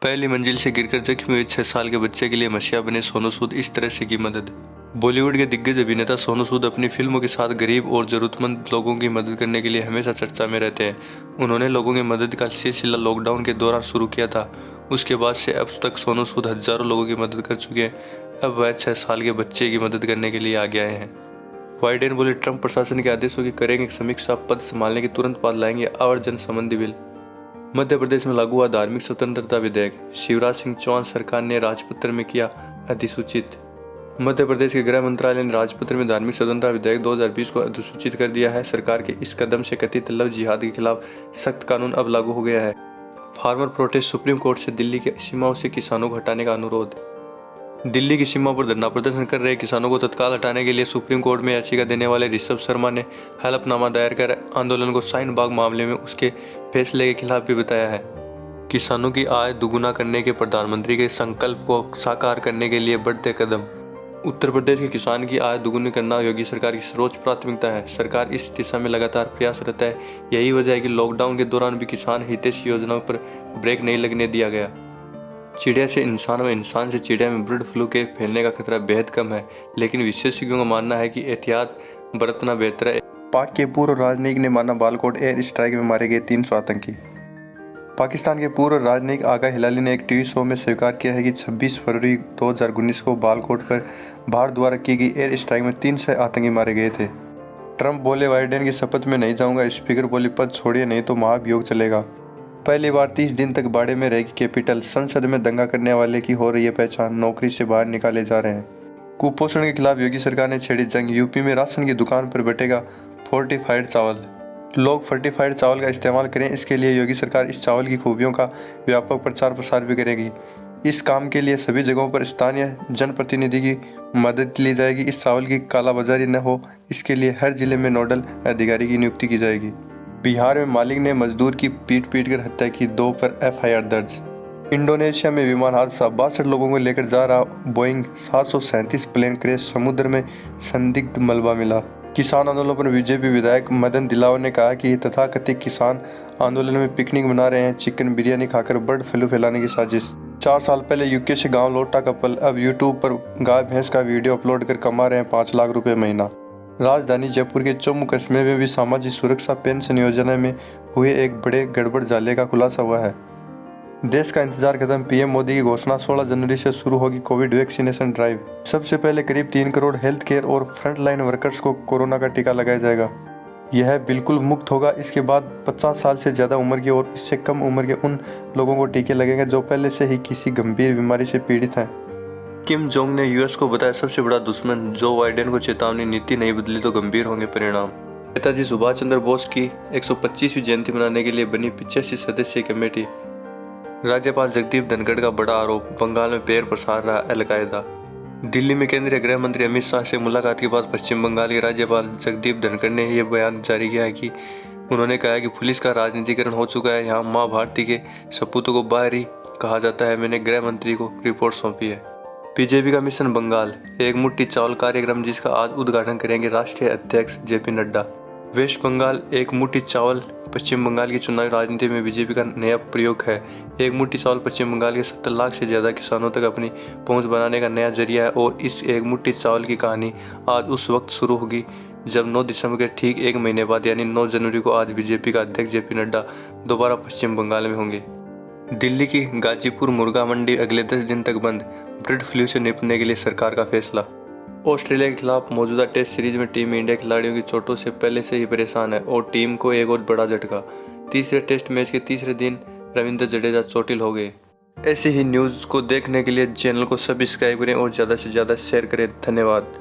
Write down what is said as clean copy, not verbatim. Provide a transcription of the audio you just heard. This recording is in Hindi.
पहली मंजिल से गिरकर जख्मी हुए 6 साल के बच्चे के लिए मसीहा बने सोनू सूद, इस तरह से की मदद। बॉलीवुड के दिग्गज अभिनेता सोनू सूद अपनी फिल्मों के साथ गरीब और जरूरतमंद लोगों की मदद करने के लिए हमेशा चर्चा में रहते हैं। उन्होंने लोगों की मदद का सिलसिला लॉकडाउन के दौरान शुरू किया था। उसके बाद से अब तक सोनू सूद हजारों लोगों की मदद कर चुके हैं। अब वह 6 साल के बच्चे की मदद करने के लिए आगे आए हैं। बाइडेन बोले, ट्रंप प्रशासन के आदेशों की करेंगे समीक्षा, पद संभालने के तुरंत बाद लाएंगे आवर्जन संबंधी बिल। मध्य प्रदेश में लागू हुआ धार्मिक स्वतंत्रता विधेयक, शिवराज सिंह चौहान सरकार ने राजपत्र में किया अधिसूचित। मध्य प्रदेश के गृह मंत्रालय ने राजपत्र में धार्मिक स्वतंत्रता विधेयक 2020 को अधिसूचित कर दिया है। सरकार के इस कदम से कथित लव जिहाद के खिलाफ सख्त कानून अब लागू हो गया है। फार्मर प्रोटेस्ट, सुप्रीम कोर्ट से दिल्ली की सीमाओं से किसानों को हटाने का अनुरोध। दिल्ली की सीमा पर धरना प्रदर्शन कर रहे किसानों को तत्काल हटाने के लिए सुप्रीम कोर्ट में याचिका देने वाले ऋषभ शर्मा ने हलफनामा दायर कर आंदोलन को शाहीन बाग मामले में उसके फैसले के खिलाफ भी बताया है। किसानों की आय दोगुना करने के प्रधानमंत्री के संकल्प को साकार करने के लिए बढ़ते कदम। उत्तर प्रदेश के किसान की आय दोगुनी करना योगी सरकार की सर्वोच्च प्राथमिकता है। सरकार इस दिशा में लगातार प्रयासरत है। यही वजह है कि लॉकडाउन के दौरान भी किसान हितैषी योजनाओं पर ब्रेक नहीं लगने दिया गया। चिड़िया से इंसान व इंसान से चिड़िया में बर्ड फ्लू के फैलने का खतरा बेहद कम है, लेकिन विशेषज्ञों का मानना है कि एहतियात बरतना बेहतर है। पाक के पूर्व राजनयिक ने माना बालाकोट एयर स्ट्राइक में मारे गए 300 आतंकी। पाकिस्तान के पूर्व राजनयिक आगा हिलाली ने एक टीवी शो में स्वीकार किया है कि 26 फरवरी 2019 को बालाकोट पर भारत द्वारा की गई एयर स्ट्राइक में 300 आतंकी मारे गए थे। ट्रंप बोले, बाइडेन की शपथ में नहीं जाऊंगा। स्पीकर बोली, पद छोड़िए नहीं तो महाभियोग चलेगा। पहली बार 30 दिन तक बाड़े में रहेगी कैपिटल। संसद में दंगा करने वाले की हो रही है पहचान, नौकरी से बाहर निकाले जा रहे हैं। कुपोषण के खिलाफ योगी सरकार ने छेड़ी जंग। यूपी में राशन की दुकान पर बटेगा फोर्टिफाइड चावल। लोग फोर्टिफाइड चावल का इस्तेमाल करें, इसके लिए योगी सरकार इस चावल की खूबियों का व्यापक प्रचार प्रसार भी करेगी। इस काम के लिए सभी जगहों पर स्थानीय जनप्रतिनिधि की मदद ली जाएगी। इस चावल की कालाबाजारी न हो, इसके लिए हर जिले में नोडल अधिकारी की नियुक्ति की जाएगी। बिहार में मालिक ने मजदूर की पीट कर हत्या की, 2 पर एफआईआर दर्ज। इंडोनेशिया में विमान हादसा, 62 लोगों को लेकर जा रहा बोइंग 737 प्लेन क्रैश, समुद्र में संदिग्ध मलबा मिला। किसान आंदोलन पर बीजेपी विधायक मदन दिलावर ने कहा कि तथाकथित किसान आंदोलन में पिकनिक मना रहे हैं, चिकन बिरयानी खाकर बर्ड फ्लू फैलाने की साजिश। 4 साल पहले यूके से गाँव लौटा कपल अब यूट्यूब पर गाय भैंस का वीडियो अपलोड कर कमा रहे हैं 5 लाख रुपए महीना। राजधानी जयपुर के चौमू कस्बे में भी सामाजिक सुरक्षा पेंशन योजना में हुए एक बड़े गड़बड़ जाले का खुलासा हुआ है। देश का इंतजार खत्म, पीएम मोदी की घोषणा, 16 जनवरी से शुरू होगी कोविड वैक्सीनेशन ड्राइव। सबसे पहले करीब 3 करोड़ हेल्थ केयर और फ्रंटलाइन वर्कर्स को कोरोना का टीका लगाया जाएगा। यह बिल्कुल मुफ्त होगा। इसके बाद 50 साल से ज़्यादा उम्र के और इससे कम उम्र के उन लोगों को टीके लगेंगे जो पहले से ही किसी गंभीर बीमारी से पीड़ित हैं। किम जोंग ने यूएस को बताया सबसे बड़ा दुश्मन। जो बाइडेन को चेतावनी, नीति नहीं बदली तो गंभीर होंगे परिणाम। नेताजी सुभाष चंद्र बोस की 125वीं जयंती मनाने के लिए बनी 85 सदस्यीय कमेटी। राज्यपाल जगदीप धनखड़ का बड़ा आरोप, बंगाल में पैर पसार रहा अलकायदा। दिल्ली में केंद्रीय गृह मंत्री अमित शाह से मुलाकात के बाद पश्चिम बंगाल के राज्यपाल जगदीप धनखड़ ने यह बयान जारी किया है कि उन्होंने कहा कि पुलिस का राजनीतिकरण हो चुका है। यहाँ माँ भारती के सपूतों को बाहरी कहा जाता है। मैंने गृह मंत्री को रिपोर्ट सौंपी है। बीजेपी का मिशन बंगाल, एक मुट्ठी चावल कार्यक्रम जिसका आज उद्घाटन करेंगे राष्ट्रीय अध्यक्ष जेपी नड्डा। वेस्ट बंगाल एक मुट्ठी चावल पश्चिम बंगाल की चुनावी राजनीति में बीजेपी का नया प्रयोग है। एक मुट्ठी चावल पश्चिम बंगाल के 70 लाख से ज़्यादा किसानों तक अपनी पहुंच बनाने का नया जरिया है और इस एक मुट्ठी चावल की कहानी आज उस वक्त शुरू होगी जब 9 दिसंबर के ठीक 1 महीने बाद यानी 9 जनवरी को आज बीजेपी का अध्यक्ष जेपी नड्डा दोबारा पश्चिम बंगाल में होंगे। दिल्ली की गाजीपुर मुर्गा मंडी अगले 10 दिन तक बंद, बर्ड फ्लू से निपटने के लिए सरकार का फैसला। ऑस्ट्रेलिया के खिलाफ मौजूदा टेस्ट सीरीज में टीम इंडिया खिलाड़ियों की चोटों से पहले से ही परेशान है और टीम को एक और बड़ा झटका। तीसरे टेस्ट मैच के तीसरे दिन रविंद्र जडेजा चोटिल हो गए। ऐसी ही न्यूज़ को देखने के लिए चैनल को सब्सक्राइब करें और ज़्यादा से ज़्यादा शेयर करें। धन्यवाद।